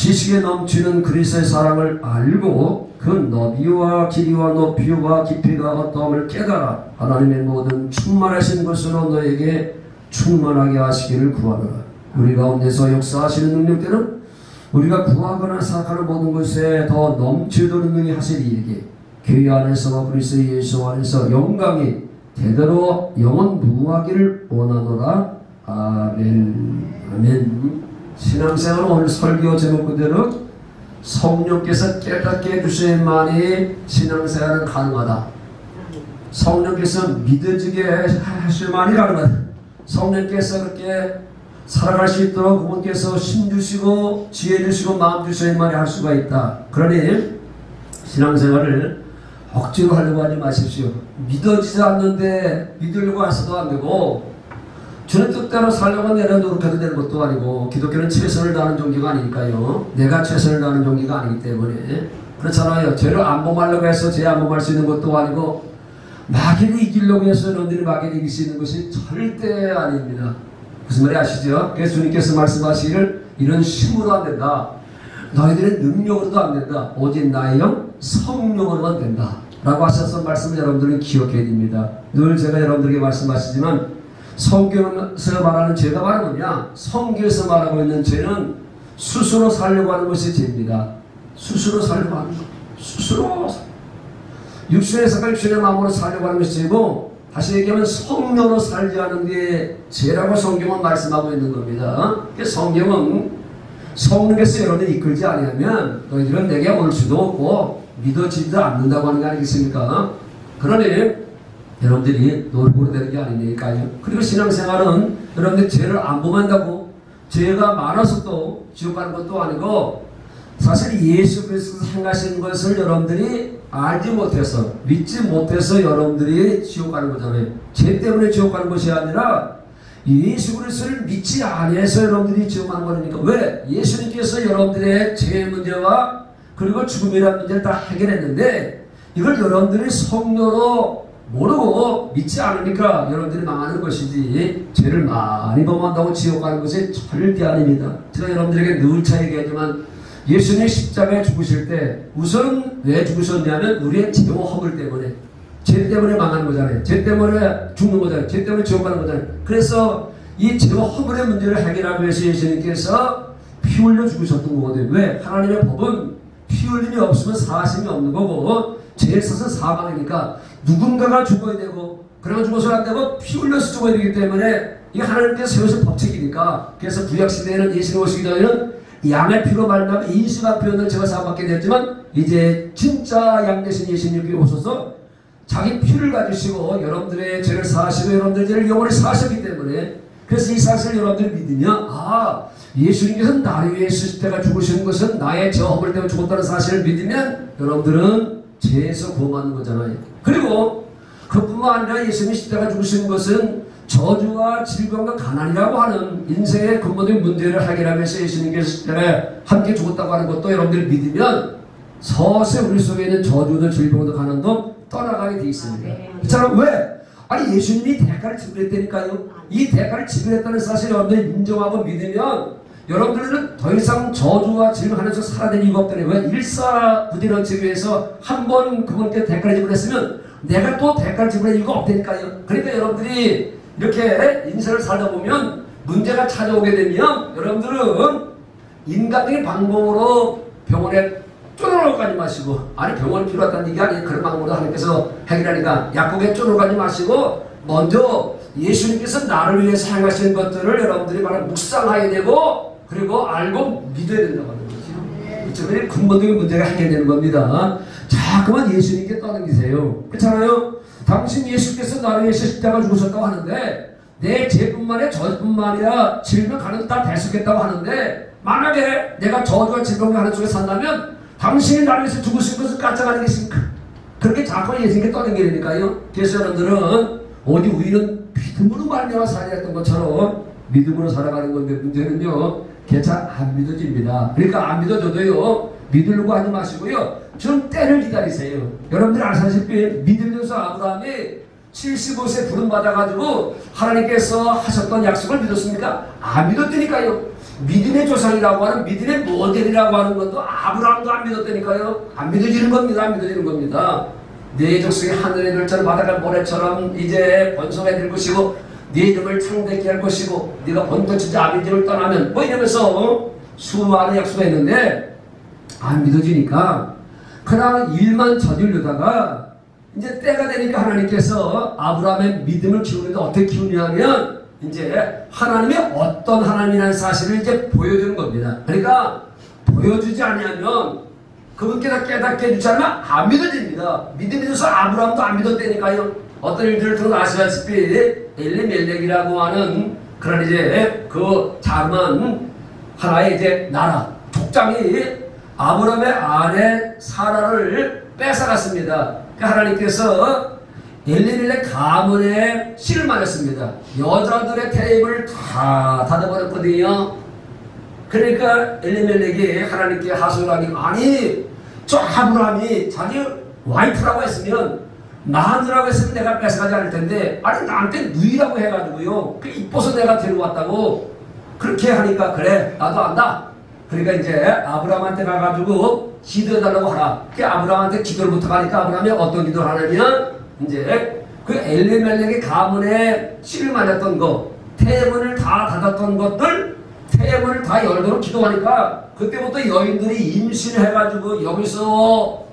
지식에 넘치는 그리스도의 사랑을 알고 그 너비와 길이와 높이와 깊이가 어떠함을 깨달아 하나님의 모든 충만하신 것으로 너에게 충만하게 하시기를 구하노라. 우리 가운데서 역사하시는 능력들은 우리가 구하거나 생각하는 모든 것에 더 넘치도록 능히 하시리에게 교회 안에서와 그리스도 예수 안에서 영광이 대대로 영원 무하기를 원하노라. 아멘. 아멘. 신앙생활은 오늘 설교 제목 그대로 성령께서 깨닫게 해주셔야만이 신앙생활은 가능하다. 성령께서 믿어지게 하실만이 가능하다. 성령께서 그렇게 살아갈 수 있도록 그분께서 힘 주시고 지혜 주시고 마음 주셔야만이 할 수가 있다. 그러니 신앙생활을 억지로 하려고 하지 마십시오. 믿어지지 않는데 믿으려고 해서도 안 되고 주는 뜻대로 살려고 내가 노력해도 되는 것도 아니고 기독교는 최선을 다하는 종교가 아니니까요. 내가 최선을 다하는 종교가 아니기 때문에 그렇잖아요. 죄를 안 범하려고 해서 죄 안 범할 수 있는 것도 아니고 마귀를 이기려고 해서 너희들이 마귀를 이길 수 있는 것이 절대 아닙니다. 무슨 말이 아시죠? 그래서 주님께서 말씀하시기를 이런 힘으로 안 된다. 너희들의 능력으로도 안 된다. 오직 나의 영 성령으로만 된다. 라고 하셔서 말씀을 여러분들은 기억해야 됩니다. 늘 제가 여러분들에게 말씀하시지만 성경에서 말하는 죄가 바로 뭐냐? 성경에서 말하고 있는 죄는 스스로 살려고 하는 것이 죄입니다. 스스로 살려고 하는 것. 스스로 육신의 생각, 육신의 마음으로 살려고 하는 것이 죄고 다시 얘기하면 성령으로 살지 않은 게 죄라고 성경은 말씀하고 있는 겁니다. 성경은 성령께서 여러분을 이끌지 아니하면 너희들은 내게 올 수도 없고 믿어지지도 않는다고 하는 게 아니겠습니까? 그러니 여러분들이 노력으로 되는 게 아니니까요. 그리고 신앙생활은 여러분들이 죄를 안 범한다고 죄가 많아서 또 지옥 가는 것도 아니고 사실 예수 그리스도께서 행하신 것을 여러분들이 알지 못해서 믿지 못해서 여러분들이 지옥 가는 거잖아요. 죄 때문에 지옥 가는 것이 아니라 예수 그리스도를 믿지 아니해서 여러분들이 지옥 가는 거니까. 왜? 예수님께서 여러분들의 죄의 문제와 그리고 죽음이라는 문제를 다 해결했는데 이걸 여러분들이 성령으로 모르고 믿지 않으니까 여러분들이 망하는 것이지 죄를 많이 범한다고 지옥 가는 것이 절대 아닙니다. 제가 여러분들에게 늘 차 얘기하지만 예수님이 십자가에 죽으실 때 우선 왜 죽으셨냐면 우리의 죄와 허물 때문에 죄 때문에 망하는 거잖아요. 죄 때문에 죽는 거잖아요. 죄 때문에 지옥 가는 거잖아요. 그래서 이 죄와 허물의 문제를 해결하기 위해서 예수님께서 피 흘려 죽으셨던 거거든요. 왜? 하나님의 법은 피 흘림이 없으면 사하심이 없는 거고 죄에 있어서 사망이니까 누군가가 죽어야 되고 그러나 죽어서 안 되고 피 흘려서 죽어야 되기 때문에 이게 하나님께서 세우신 법칙이니까. 그래서 구약시대에는 예수님 오시기 전에는 양의 피로 말미암아 인수가 표현을 제가 사받게 됐지만 이제 진짜 양 대신 예수님이 오셔서 자기 피를 가지시고 여러분들의 죄를 사하시고 여러분들의 죄를 영원히 사하셨기 때문에 그래서 이 사실을 여러분들이 믿으면 예수님께서 나를 위해 십자가 죽으신 것은 나의 죄 허물 때문에 죽었다는 사실을 믿으면 여러분들은 죄에서 구원받는 거잖아요. 그리고 그뿐만 아니라 예수님이 십자가 죽으신 것은 저주와 질병과 가난이라고 하는 인생의 근본적인 문제를 해결하면서 예수님께서 십자가에 함께 죽었다고 하는 것도 여러분들이 믿으면 서서히 우리 속에 있는 저주도 질병도 가난도 떠나가게 돼 있습니다. 그렇잖아요. 왜? 아니 예수님이 대가를 지불했다니까요. 이 대가를 지불했다는 사실을 여러분들이 인정하고 믿으면 여러분들은 더 이상 저주와 질병 하나에서 살아낼 이유가 없다니. 왜? 일사부대런치기 위해서 한 번 그분께 대가를 지불했으면 내가 또 대가를 지불할 이유가 없다니까요. 그러니까 여러분들이 이렇게 인생을 살다 보면 문제가 찾아오게 되면 여러분들은 인간적인 방법으로 병원에 쪼르르 가지 마시고, 아니 병원이 필요하다는 얘기 아니에요. 그런 방법으로 하나님께서 해결하니까 약국에 쪼르르 가지 마시고 먼저 예수님께서 나를 위해서 행하신 것들을 여러분들이 바로 묵상해야 되고 그리고 알고 믿어야 된다고 하는 거죠. 이쪽에 근본적인 문제가 해결되는 겁니다. 자꾸만 예수님께 떠넘기세요. 그렇잖아요. 당신 예수께서 나를 위해서 십자가 죽으셨다고 하는데 내 죄뿐만 아니라 저뿐만 아니라 질병 가는 다 대수겠다고 하는데 만약에 내가 저주와 질병 가는 속에 산다면 당신이 나를 위해서 죽으신 것은 가짜 아니겠습니까? 그렇게 자꾸 예수님께 떠넘기니까요. 그래서 여러분들은 어디 우리는 믿음으로 말미암아 살아야 했던 것처럼 믿음으로 살아가는 건데 문제는요 개차 안 믿어집니다. 그러니까 안 믿어져도요 믿으려고 하지 마시고요 좀 때를 기다리세요. 여러분들이 아시다시피 믿으면서 아브라함이 75세 부름받아가지고 하나님께서 하셨던 약속을 믿었습니까? 안 믿었다니까요. 믿음의 조상이라고 하는 믿음의 모델이라고 하는 것도 아브라함도 안 믿었다니까요. 안 믿어지는 겁니다. 안 믿어지는 겁니다. 네 족속이 하늘의 별처럼 바닷가 모래처럼 이제 번성해질 것이고 네 이름을 창대케 할 것이고 네가 본토치자 아비집을 떠나면 뭐 이러면서 수많은 약속을 했는데 안 믿어지니까 그냥 일만 저지르다가 이제 때가 되니까 하나님께서 아브라함의 믿음을 키우는데 어떻게 키우냐면 이제 하나님이 어떤 하나님이라는 사실을 이제 보여주는 겁니다. 그러니까 보여주지 않으면 그분께서 깨닫게 해주지 않으면 안 믿어집니다. 믿음이 있어서 아브라함도 안 믿었다니까요. 어떤 일들을 들어 아시다시피 엘리멜렉이라고 하는 그런 이제 그 자그마한 하나의 이제 나라 족장이 아브라함의 아내 사라를 뺏어갔습니다. 하나님께서 엘리멜렉 가문에 씨를 말했습니다. 여자들의 테이블을 다 닫아버렸거든요. 그러니까 엘리멜렉이 하나님께 하소를 하니 아니 저 아브라함이 자기 와이프라고 했으면 마누라고 했으면 내가 뺏어가지 않을 텐데 아니 나한테 누이라고 해가지고요 그 이뻐서 내가 데려왔다고 그렇게 하니까 그래 나도 안다. 그러니까 이제 아브라함한테 가가지고 기도해달라고 하라. 그 아브라함한테 기도를 부탁하니까 아브라함이 어떤 기도를 하냐면 이제 그 엘리멜렉의 가문에 씨를 말했던 거 태문을 다 닫았던 것들 태문을 다 열도록 기도하니까 그때부터 여인들이 임신해가지고 여기서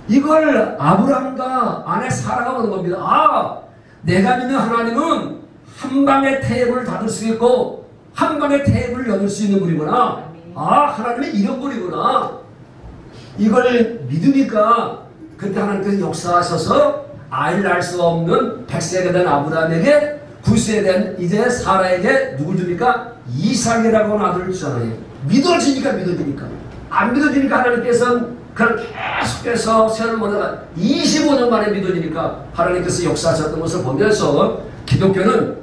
이걸 아브라함과 아내 사라가 보는 겁니다. 아 내가 믿는 하나님은 한 방에 태문을 닫을 수 있고 한 방에 태문을 열을 수 있는 분이구나. 아 하나님이 이런 분이구나. 이걸 믿으니까 그때 하나님께서 역사하셔서 아이를 낳을 수 없는 100세가 된 아브라함에게 9세에 된 이제 사라에게 누굴 줍니까? 이삭이라고 하는 아들을 주잖아요. 믿어지니까 안 믿어지니까 하나님께서는 그걸 계속해서 세월을 보내가 25년 만에 믿어지니까 하나님께서 역사하셨던 것을 보면서 기독교는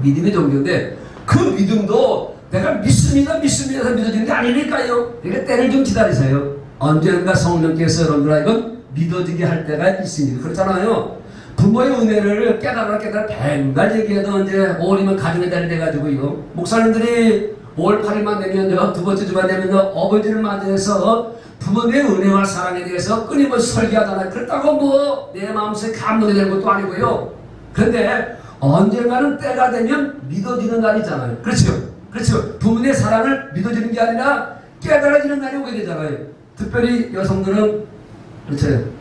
믿음의 종교인데 그 믿음도 내가 믿습니다 해서 믿어지는 게 아니니까요. 그러니까 때를 좀 기다리세요. 언젠가 성령께서 여러분들과 믿어지게 할 때가 있습니다. 그렇잖아요. 부모의 은혜를 깨달아 100가지 얘기해도 이제 5월이면 가정의 달이 돼가지고요. 목사님들이 5월 8일만 되면 두 번째 주만 되면 어버이들을 맞이해서 부모님의 은혜와 사랑에 대해서 끊임없이 설계하잖아요. 그렇다고 뭐 내 마음속에 감동이 되는 것도 아니고요. 그런데 언젠가는 때가 되면 믿어지는 날이잖아요. 그렇죠. 부모님의 사랑을 믿어지는 게 아니라 깨달아지는 날이 오게 되잖아요. 특별히 여성들은 그렇죠.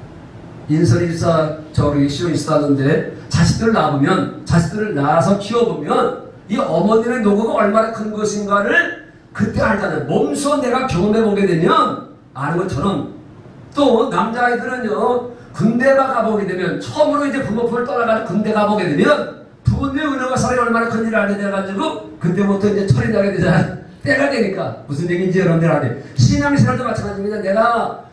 인설이사 저기 시온이사는데 자식들을 낳아서 키워보면 이 어머니의 노고가 얼마나 큰 것인가를 그때 알잖아요. 몸소 내가 경험해보게 되면 아는 것처럼 또 남자아이들은요 군대가 가보게 되면 처음으로 이제 부모 품을 떠나가지고 군대 가보게 되면 부모님의 은혜가 사랑이 얼마나 큰지를 알게 돼가지고 그때부터 이제 철이 나게 되잖아요. 때가 되니까 무슨 얘기인지 여러분들 아세요. 신앙생활도 마찬가지입니다. 내가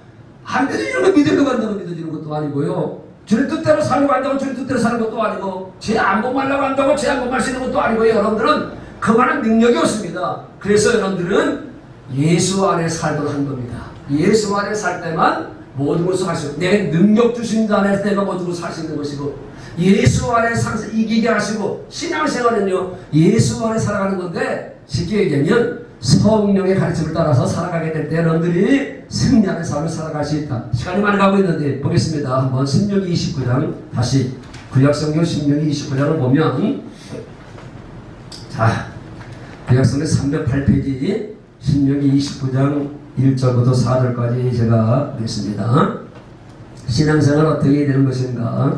안 믿어지는 거 믿으려고 한다고 믿어지는 것도 아니고요. 주님 뜻대로 살려고 한다고 주님 뜻대로 사는 것도 아니고 제 안복하려고 한다고 제 안복할 수 있는 것도 아니고요. 여러분들은 그만한 능력이 없습니다. 그래서 여러분들은 예수 안에 살도록 한 겁니다. 예수 안에 살 때만 모든 것을 할 수 있고 내 능력 주신 자 안에서 내가 모든 것을 할 수 있는 것이고 예수 안에 살아서 이기게 하시고 신앙생활은요 예수 안에 살아가는 건데 쉽게 얘기하면 성령의 가르침을 따라서 살아가게 될 때 여러분들이 승리하는 삶을 살아갈 수 있다. 시간이 많이 가고 있는데 보겠습니다. 한번 신명기 29장 다시 구약성경 신명기 29장을 보면 자 구약성경 308페이지 신명기 29장 1절부터 4절까지 제가 보겠습니다. 신앙생활 어떻게 해야 되는 것인가.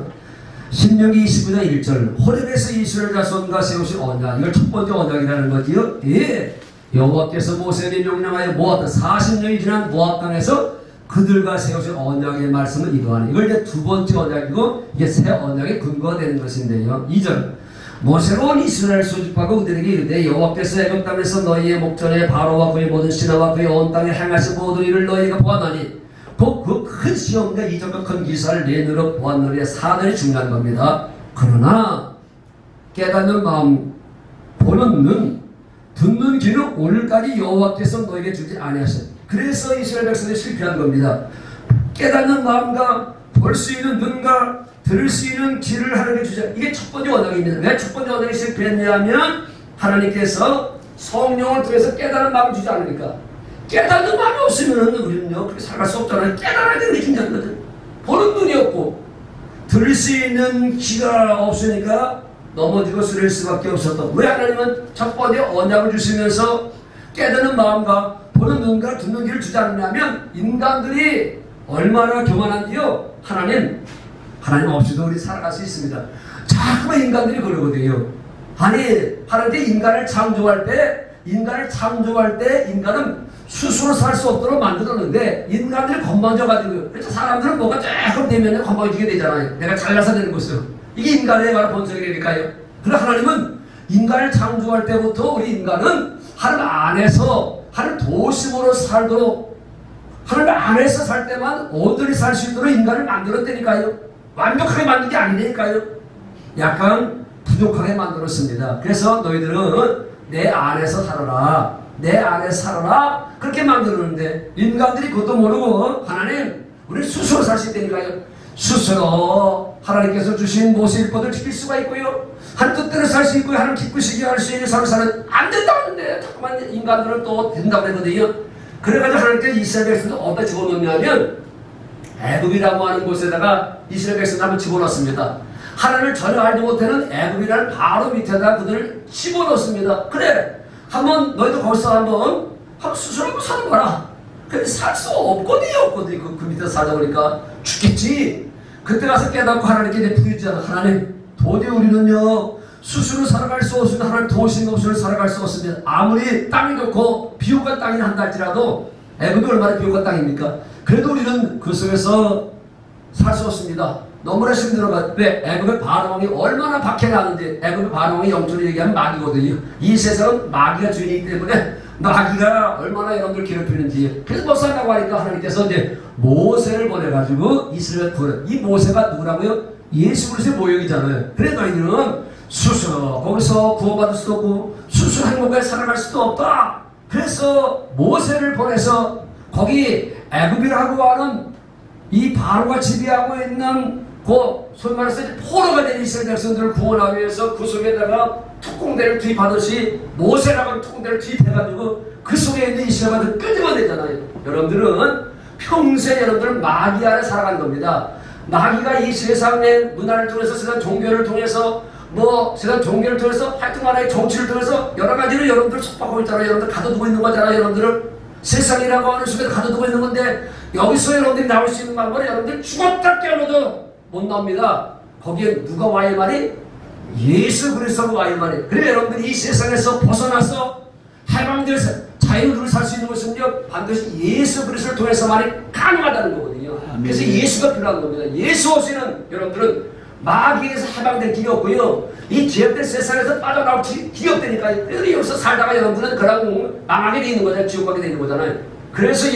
신명기 29장 1절 호렙에서 이스라엘 자손과 세우신 언약 이걸 첫 번째 언약이라는 거지요. 예. 여호와께서 모세에게 명령하여 모압 40년이 지난 모압 땅에서 그들과 세우신 언약의 말씀은 이러하니 이걸 이제 두 번째 언약이고 이게 새 언약의 근거가 되는 것인데요. 2절 모세로 온 이스라엘 소집하고 그들에게 이르되 여호와께서 애굽 땅에서 너희의 목전에 바로와 그의 모든 신하와 그의 온 땅에 행하신 모든 일을 너희가 보았나니 곧 그 큰 시험과 이적과 큰 기사를 내 눈으로 보았느니라. 사절이 중요한 겁니다. 그러나 깨닫는 마음 보는 눈 듣는 귀는 오늘까지 여호와께서 너에게 주지 아니하셨다. 그래서 이스라엘 백성이 실패한 겁니다. 깨닫는 마음과 볼 수 있는 눈과 들을 수 있는 귀를 하나님께 주자. 이게 첫 번째 언약입니다. 왜 첫 번째 언약이 실패했냐면 하나님께서 성령을 통해서 깨달은 마음을 주지 않으니까. 깨닫는 마음이 없으면 우리는요 그렇게 살아갈 수 없잖아요. 깨달아야 되는 게 중요하거든. 보는 눈이 없고 들을 수 있는 귀가 없으니까 넘어지고 쓰러질 수밖에 없었던. 왜 하나님은 첫 번째 언약을 주시면서 깨닫는 마음과 보는 눈과 듣는 귀를 주지 않느냐면 인간들이 얼마나 교만한지요. 하나님 없이도 우리 살아갈 수 있습니다. 자꾸만 인간들이 그러거든요. 아니 하나님께 인간을 창조할 때 인간은 스스로 살 수 없도록 만들었는데 인간들이 건방져가지고 그래서 사람들은 뭐가 조금 되면 건방지게 되잖아요. 내가 잘나서 되는 것으로. 이게 인간의 바로 본성이니까요. 그러나 하나님은 인간을 창조할 때부터 우리 인간은 하나님 안에서 하나님 도심으로 살도록 하나님 안에서 살 때만 온전히 살 수 있도록 인간을 만들었다니까요. 완벽하게 만든 게 아니니까요. 약간 부족하게 만들었습니다. 그래서 너희들은 내 안에서 살아라. 내 안에서 살아라. 그렇게 만들었는데 인간들이 그것도 모르고 하나님 우리 스스로 살 수 있다니까요. 스스로 하나님께서 주신 모세율법을 지킬 수가 있고요. 한 뜻대로 살 수 있고요. 하나님 기쁘시게 할 수 있는 삶을 사는 안 된다고 하는데 자꾸만 인간들은 또 된다고 했거든요. 그래가지고 하나님께서 이스라엘 백성을 어디다 집어넣냐면 애굽이라고 하는 곳에다가 이스라엘 백성을 한번 집어넣습니다. 하나님을 전혀 알지 못하는 애굽이라는 바로 밑에다 그들을 집어넣습니다. 그래 한번 너희도 거기서 한번 수술하고 사는 거라. 근데 살 수 없거든요. 그 밑에서 살다 보니까 죽겠지. 그때 가서 깨닫고 하나님께 이제 부르짖잖아. 하나님 도저히 우리는요 스스로 살아갈 수 없으면 하나님 도우신 없으면 살아갈 수 없으면 아무리 땅이 좋고 비옥한 땅이 한다 할지라도 애굽이 얼마나 비옥한 땅입니까? 그래도 우리는 그 속에서 살 수 없습니다. 너무나 힘들어가. 왜? 애굽의 바로왕이 얼마나 박해나는지. 애굽의 바로왕이 영적으로 얘기하면 마귀거든요. 이 세상은 마귀가 주인이기 때문에 마귀가 얼마나 여러분들 괴롭히는지. 그래서 못 산다고 하니까 하나님께서 이제 모세를 보내가지고 이스라엘 구원. 이 모세가 누구라고요? 예수 그리스도의 모형이잖아요. 그래 너희들은 스스로 거기서 구원받을 수도 없고 스스로 행복하게 살아갈 수도 없다. 그래서 모세를 보내서 거기 애굽이라고 하는 이 바로가 지배하고 있는 소위 말해서 포로가 된 이스라엘 백성들을 구원하기 위해서 그 속에다가 특공대를 투입하듯이 모세라고 하는 특공대를 투입해가지고 그 속에 있는 이스라엘을 끄집어내잖아요. 여러분들은 평생 여러분들은 마귀 아래 살아가는 겁니다. 마귀가 이 세상의 문화를 통해서 세상 종교를 통해서 세상 종교를 통해서 하여튼 하나의 정치를 통해서 여러 가지로 여러분들을 속박하고 있잖아요. 여러분들 가둬두고 있는 거잖아요. 여러분들을 세상이라고 하는 속에 가둬두고 있는 건데 여기서 여러분들이 나올 수 있는 방법은 여러분들 죽었다 깨어나도 못 나옵니다. 거기에 누가 와야 말이? 예수 그리스도가 와야 말이. 그래 여러분들이 이 세상에서 벗어나서 해방돼서 자유를 살 수 있는 것은요 반드시 예수 그리스도를 통해서만이 가능하다는 거거든요. 그래서 예수가 필요한 겁니다. 예수 없이는 여러분들은 마귀에서 해방될 길이 없고요. 이 죄악된 세상에서 빠져나올 길이 없다니까요. 그래서 여기서 살다가 여러분들은 그냥 망하게 돼 있는 거잖아요. 지옥 가게 되는 거잖아요. 그래서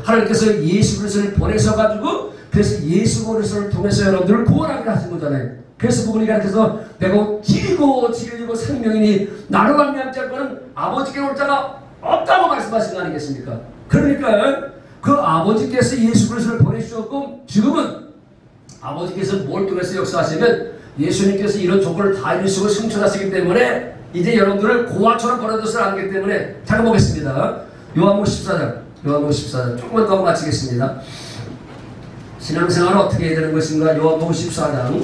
하나님께서 예수 그리스도를 보내셔가지고 그래서 예수 그리스도를 통해서 여러분들을 구원하게 하신 거잖아요. 그래서 그분이 가르쳐서 내가 길이고 진리고 생명이니 나로 말미암지 않고는 아버지께 올 자가 없다고 말씀하신 거 아니겠습니까? 그러니까 그 아버지께서 예수 그리스도를 보내주셨고 지금은 아버지께서 뭘 통해서 역사하시면 예수님께서 이런 조건을 다 이루시고 승천하시기 때문에 이제 여러분들을 고아처럼 버려둬서 안기 때문에 잠깐 보겠습니다. 요한복음 14장 조금만 더 마치겠습니다. 신앙생활은 어떻게 해야 되는 것인가? 요한복음 14장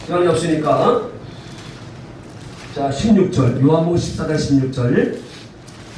시간이 없으니까 자 16절 요한복음 14장 16절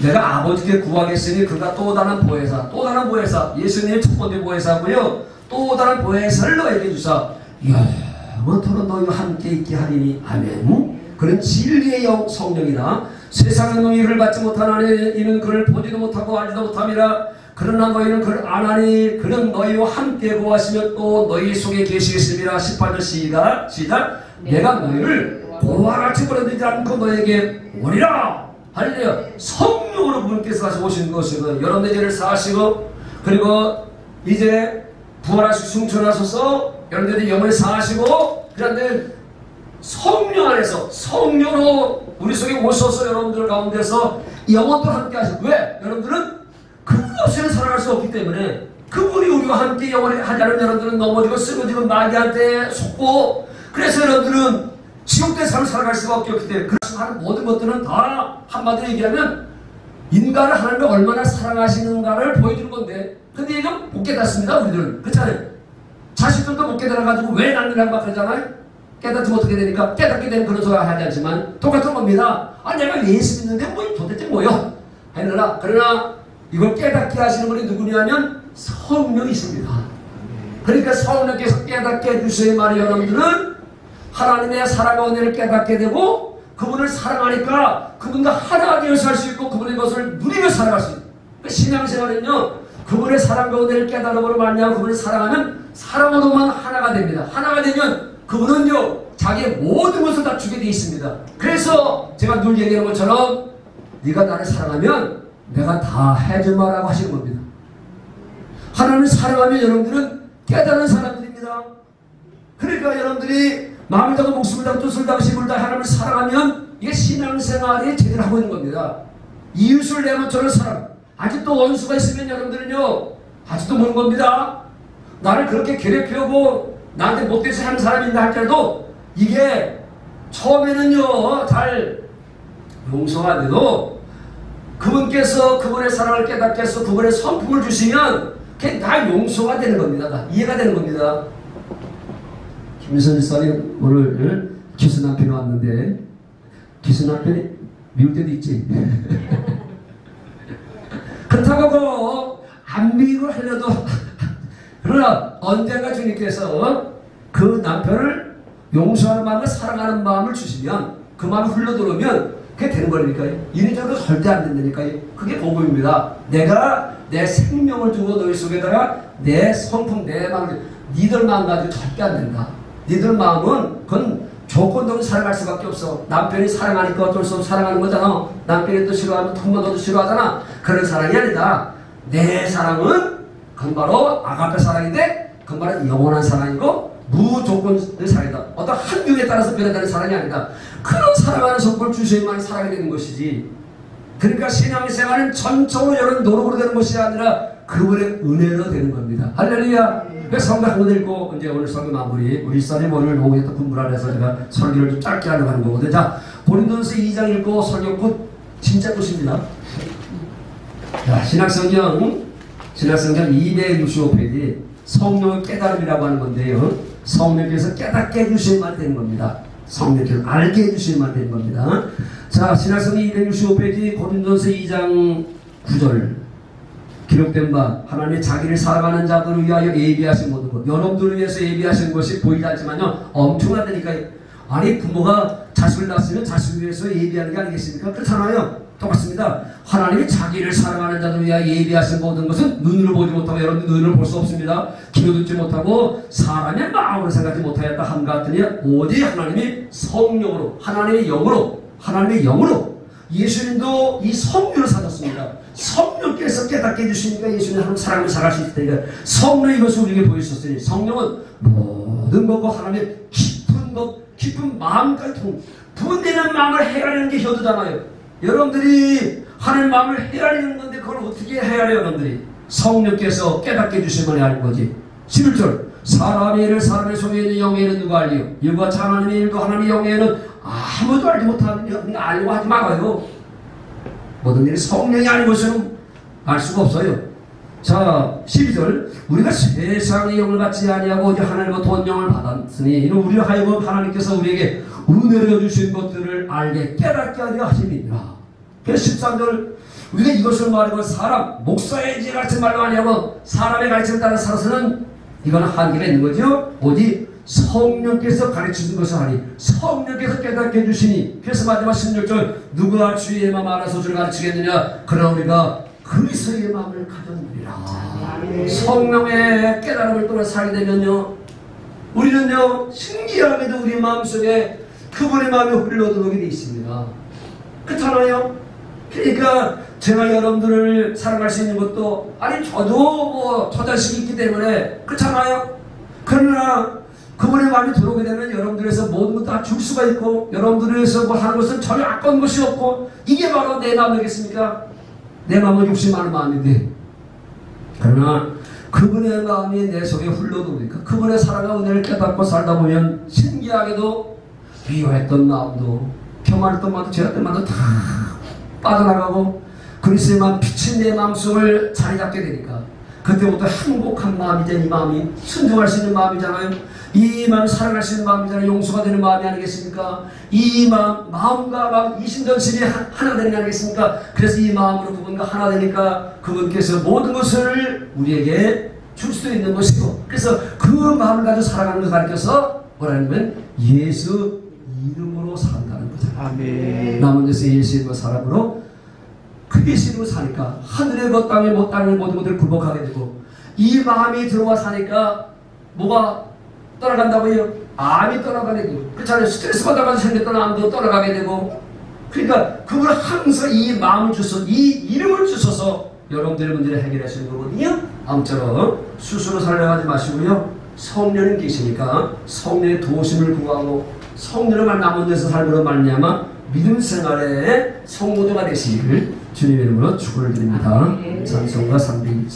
내가 아버지께 구하겠으니 그가 또 다른 보혜사 예수님의 첫 번째 보혜사고요. 또 다른 보혜사를 너에게 주사 영원토록 너희와 함께 있게 하리니 아멘. 그는 진리의 영 성령이라 세상은 너희 이를 받지 못하나니 이는 그를 보지도 못하고 알지도 못함이라. 그러나 너희는 그를 아나니 그는 너희와 함께 구하시며 또 너희 속에 계시겠습니다. 18절 시작. 내가 너희를 고아같이 버려두지 않고 너에게 오리라. 할렐루야. 성령으로 그분께서 다시 오신 것이고 여러분의 죄를 사하시고 그리고 이제 부활하시고 승천하셔서 여러분들의 영을 사하시고 그런데 성령 안에서 성령으로 우리 속에 오셔서 여러분들 가운데서 영원토록 함께 하시고 왜? 여러분들은 그분 없이는 살아갈 수 없기 때문에 그분이 우리와 함께 영원히 하자는 여러분들은 넘어지고 쓰러지고 마귀한테 속고 그래서 여러분들은 지옥된 삶을 살아갈 수밖에 없기 때문에 그래서 하는 모든 것들은 다 한마디로 얘기하면 인간을 하나님이 얼마나 사랑하시는가를 보여주는 건데, 근데 이거 못 깨닫습니다. 우리들은. 그렇잖아요. 자식들도 못 깨달아가지고 왜 난리를 막 그러잖아요. 깨닫지 못하게 되니까 깨닫게 되는 그런 소리 하지 않지만 똑같은 겁니다. 아, 내가 예수 믿는데 뭐 도대체 뭐야? 그러나 이걸 깨닫게 하시는 분이 누구냐면 성령이십니다. 그러니까 성령께서 깨닫게 해주셔야 말이에요. 여러분들은 하나님의 사랑과 은혜를 깨닫게 되고 그분을 사랑하니까 그분과 하나가 되어서 살 수 있고 그분의 것을 누리며 살아갈 수 있고, 그러니까 신앙생활은요 그분의 사랑과 은혜를 깨달음으로 말미암아 그분을 사랑하면 사랑으로만 하나가 됩니다. 하나가 되면 그분은요 자기의 모든 것을 다 주게 되어 있습니다. 그래서 제가 늘 얘기하는 것처럼 네가 나를 사랑하면 내가 다 해주마라고 하시는 겁니다. 하나님을 사랑하면 여러분들은 깨달은 사람들입니다. 그러니까 여러분들이 마음을 다하고 목숨을 다하고 뜻을 다하고 힘을 다해 하나님을 사랑하면 이게 신앙생활에 제대로 하고 있는 겁니다. 이웃을 내 몸처럼 사랑. 아직도 원수가 있으면 여러분들은요 아직도 모르는 겁니다. 나를 그렇게 괴롭히고 나한테 못되게 하는 사람이 있나 할지라도 이게 처음에는요 잘 용서가 안 돼도 그분께서 그분의 사랑을 깨닫게 해서 그분의 성품을 주시면 그게 다 용서가 되는 겁니다. 다 이해가 되는 겁니다. 김선 집사님 오늘 기수 남편이 왔는데, 기수 남편이 미울 때도 있지. 그렇다고 안 미우고 하려도 그러나 언젠가 주님께서 그 남편을 용서하는 마음을 사랑하는 마음을 주시면 그 마음이 흘러들어오면 그게 되는 거니까요. 이리저리 절대 안 된다니까요. 그게 복음입니다. 내가 내 생명을 두고 너희 속에다가 내 성품, 내 마음을, 니들 마음 가지고 절대 안 된다. 니들 마음은 그건 조건도 없이 살아갈 수밖에 없어. 남편이 사랑하니까 어쩔 수 없이 사랑하는 거잖아. 남편이 또 싫어하면 통모도 싫어하잖아. 그런 사랑이 아니다. 내 사랑은 그건 바로 아가페 사랑인데 그건 바로 영원한 사랑이고 무조건의 사랑이다. 어떤 한경에 따라서 변해가는 사랑이 아니다. 그런 사랑하는 성품을 주셔야만 사랑이 되는 것이지. 그러니까 신앙생활은 전적으로 여러분 노력으로 되는 것이 아니라 그분의 은혜로 되는 겁니다. 할렐루야. 성경 한번 읽고 이제 오늘 설교 마무리. 우리 사님 오늘 오후에 또 분부를 해서 제가 설교를 좀 짧게 하려고 하는 거거든요. 자, 고린도전서 2장 읽고 설교 끝. 진짜 끝입니다. 자, 신약성경 265페이지 성령의 깨달음이라고 하는 건데요. 성령께서 깨닫게 해주셔야만 되는 겁니다. 성령께서 알게 해주셔야만 되는 겁니다. 자, 신약성경 265페이지 고린도전서 2장 9절 기록된 바 하나님이 자기를 사랑하는 자들을 위하여 예비하신 모든 것, 여러분들을 위해서 예비하신 것이 보이지 않지만요 엄청나다니까요. 아니 부모가 자식을 낳았으면 자식을 위해서 예비하는 게 아니겠습니까? 그렇잖아요. 똑같습니다. 하나님이 자기를 사랑하는 자들을 위하여 예비하신 모든 것은 눈으로 보지 못하고, 여러분들 눈으로 볼 수 없습니다. 귀로 듣지 못하고 사람의 마음으로 생각하지 못하였다 함 같으니 오직 하나님이 성령으로, 하나님의 영으로 예수님도 이 성령을 사셨습니다. 성령께서 깨닫게 해주시니까 예수님 하나님 사랑을 살아갈 수 있다니까. 성령이 이것을 우리에게 보여주셨으니 성령은 모든 것과 하나님의 깊은 마음까지 분되는 마음을 헤아리는 게 효도잖아요. 여러분들이 하나님 마음을 헤아리는 건데 그걸 어떻게 헤아려요? 여러분들이 성령께서 깨닫게 해주시면 하는 거지. 11절 사람의 일을 사람의 속에 있는 영예는 누가 알리요? 이와 하나님의 일도 하나님의 영예는 아무도 알지 못하는, 알려고 하지 말아요. 모든 일이 성령이 아닌 것은 알 수가 없어요. 자, 12절 우리가 세상의 영을 받지 아니하고 오직 하나님과 온 영을 받았으니 이는 우리로 하여금 하나님께서 우리에게 은혜로 주신 것들을 알게 깨닫게 하려 하심이니라. 그래서 13절 우리가 이것을 말하고 사람, 목사의 지 가르친 말로 아니하고 사람의 가르침을 따라 살아서는 이거는 한계가 있는 거죠. 오직 성령께서 가르치는 것을 하니 성령께서 깨닫게 해주시니. 그래서 마지막 16절 누가 주의 마음 알아서 주를 가르치겠느냐. 그러나 우리가 그리스도의 마음을 가졌느니라. 성령의 깨달음을 따라 살게 되면요 우리는요 신기하게도 우리 마음속에 그분의 마음이 흘러들어오게 되어 있습니다. 그렇잖아요. 그러니까 제가 여러분들을 사랑할 수 있는 것도, 아니 저도 저 자식이 있기 때문에 그렇잖아요. 그러나 그분의 마음이 들어오게 되면 여러분들에서 모든 것 다 줄 수가 있고, 여러분들에서 뭐 하는 것은 전혀 아까운 것이 없고, 이게 바로 내 마음이겠습니까? 내 마음은 욕심 많은 마음인데, 그러나 그분의 마음이 내 속에 흘러들어오니까 그분의 사랑과 은혜를 깨닫고 살다 보면 신기하게도 미워했던 마음도 평안했던 마음도 죄했던 마음도 다 빠져나가고 그리스도에만 비친 내 마음속을 자리 잡게 되니까 그때부터 행복한 마음이 된 이 마음이 순종할 수 있는 마음이잖아요. 이 마음이 사랑할 수 있는 마음이잖아요. 용서가 되는 마음이 아니겠습니까? 이 마음과 마음 이신전심이 하나 되는 게 아니겠습니까? 그래서 이 마음으로 그분과 하나 되니까 그분께서 모든 것을 우리에게 줄 수도 있는 것이고, 그래서 그 마음을 가지고 살아가는 것을 가르쳐서 뭐라냐면 예수 이름으로 산다는 거잖아요. 아멘. 남은 데서 예수 이름으로 사람으로 그 예수 이름으로 사니까 하늘의 것 땅의 못 땅의 모든 것들을 굴복하게 되고, 이 마음이 들어와 사니까 뭐가 떠나간다고요? 암이 떠나가게 되고, 그렇잖아요. 스트레스 받아가지고 생겼던 암도 떠나가게 되고, 그러니까 그걸 항상 이 마음을 주셔서 이 이름을 주셔서 여러분들의 문제를 해결하시는 거거든요. 아무쪼록 스스로 살려가지 마시고요. 성령님 계시니까 성령의 도심을 구하고 성령을 남은 데서 삶으로 말미암아 믿음 생활에 성모도가 되시기를 주님의 이름으로 축원을 드립니다. 찬송과賛美